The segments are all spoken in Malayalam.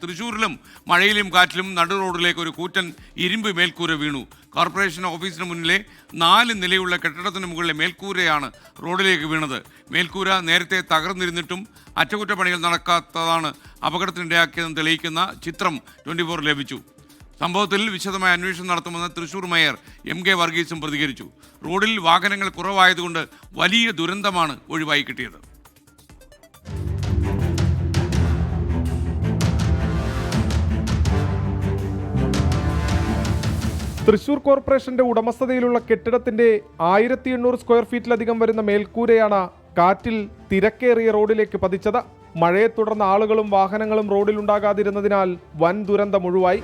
തൃശ്ശൂരിലും മഴയിലും കാറ്റിലും നടു റോഡിലേക്ക് ഒരു കൂറ്റൻ ഇരുമ്പ് മേൽക്കൂര വീണു. കോർപ്പറേഷൻ ഓഫീസിന് മുന്നിലെ 4 നിലയുള്ള കെട്ടിടത്തിന് മുകളിലെ മേൽക്കൂരയാണ് റോഡിലേക്ക് വീണത്. മേൽക്കൂര നേരത്തെ തകർന്നിരുന്നിട്ടും അറ്റകുറ്റപ്പണികൾ നടക്കാത്തതാണ് അപകടത്തിനിടയാക്കിയതെന്ന് തെളിയിക്കുന്ന ചിത്രം 24 ലഭിച്ചു. സംഭവത്തിൽ വിശദമായ അന്വേഷണം നടത്തുമെന്ന് തൃശ്ശൂർ മേയർ MK വർഗീസും പ്രതികരിച്ചു. റോഡിൽ വാഹനങ്ങൾ കുറവായതുകൊണ്ട് വലിയ ദുരന്തമാണ് ഒഴിവായി കിട്ടിയത്. തൃശൂർ കോർപ്പറേഷന്റെ ഉടമസ്ഥതയിലുള്ള കെട്ടിടത്തിന്റെ 1800 സ്ക്വയർ ഫീറ്റിലധികം വരുന്ന മേൽക്കൂരയാണ് കാറ്റിൽ തിരക്കേറിയ റോഡിലേക്ക് പതിച്ചത്. മഴയെ തുടർന്ന് ആളുകളും വാഹനങ്ങളും റോഡിലുണ്ടാകാതിരുന്നതിനാൽ വൻ ദുരന്തം ഒഴിവായി.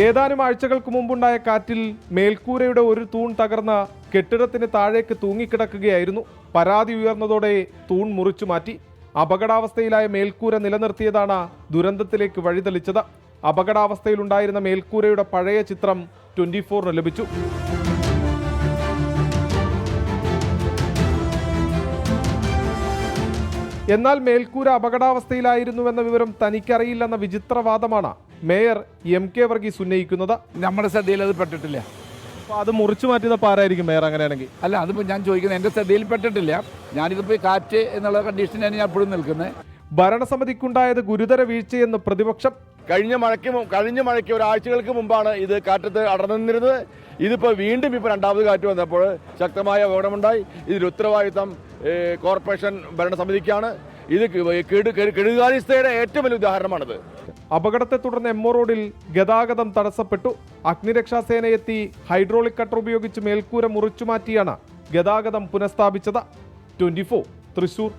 ഏതാനും ആഴ്ചകൾക്ക് മുമ്പുണ്ടായ കാറ്റിൽ മേൽക്കൂരയുടെ ഒരു തൂൺ തകർന്ന് കെട്ടിടത്തിന് താഴേക്ക് തൂങ്ങിക്കിടക്കുകയായിരുന്നു. പരാതി ഉയർന്നതോടെ തൂൺ മുറിച്ചു മാറ്റി. അപകടാവസ്ഥയിലായ മേൽക്കൂര നിലനിർത്തിയതാണ് ദുരന്തത്തിലേക്ക് വഴിതെളിച്ചത്. അപകടാവസ്ഥയിലുണ്ടായിരുന്ന മേൽക്കൂരയുടെ പഴയ ചിത്രം 24 ലഭിച്ചു. എന്നാൽ മേൽക്കൂര അപകടാവസ്ഥയിലായിരുന്നുവെന്ന വിവരം തനിക്കറിയില്ലെന്ന വിചിത്രവാദമാണ് മേയർ MK വർഗീസ് ഉന്നയിക്കുന്നത്. നമ്മുടെ ശ്രദ്ധയിൽ അത് പെട്ടിട്ടില്ല. അപ്പോൾ അത് മുറിച്ചു മാറ്റിയപ്പോൾ ആരായിരിക്കും മേയർ? അങ്ങനെയാണെങ്കിൽ അല്ല, അതിപ്പോൾ ഞാൻ ചോദിക്കുന്നത് എൻ്റെ ശ്രദ്ധയിൽ പെട്ടിട്ടില്ല. ഞാനിതിപ്പോൾ കാറ്റ് എന്നുള്ള കണ്ടീഷനാണ് ഞാൻ എപ്പോഴും നിൽക്കുന്നത്. ഭരണസമിതിക്കുണ്ടായത് ഗുരുതര വീഴ്ചയെന്ന് പ്രതിപക്ഷം. കഴിഞ്ഞ മഴയ്ക്ക് ഒരാഴ്ചകൾക്ക് മുമ്പാണ് ഇത് കാറ്റത്ത് അടർന്നിരുന്നത്. ഇതിപ്പോൾ വീണ്ടും രണ്ടാമത് കാറ്റ് വന്നപ്പോൾ ശക്തമായ അപകടമുണ്ടായി. ഇതിൽ ഉത്തരവാദിത്തം കോർപ്പറേഷൻ ഭരണസമിതിക്കാണ്. ഇത് കെടുകാര്യസ്ഥയുടെ ഏറ്റവും വലിയ ഉദാഹരണമാണിത്. അപകടത്തെ തുടർന്ന് MO റോഡിൽ ഗതാഗതം തടസ്സപ്പെട്ടു. അഗ്നിരക്ഷാസേനയെത്തി ഹൈഡ്രോളിക് കട്ടർ ഉപയോഗിച്ച് മേൽക്കൂര മുറിച്ചുമാറ്റിയാണ് ഗതാഗതം പുനഃസ്ഥാപിച്ചത്. 24 തൃശൂർ.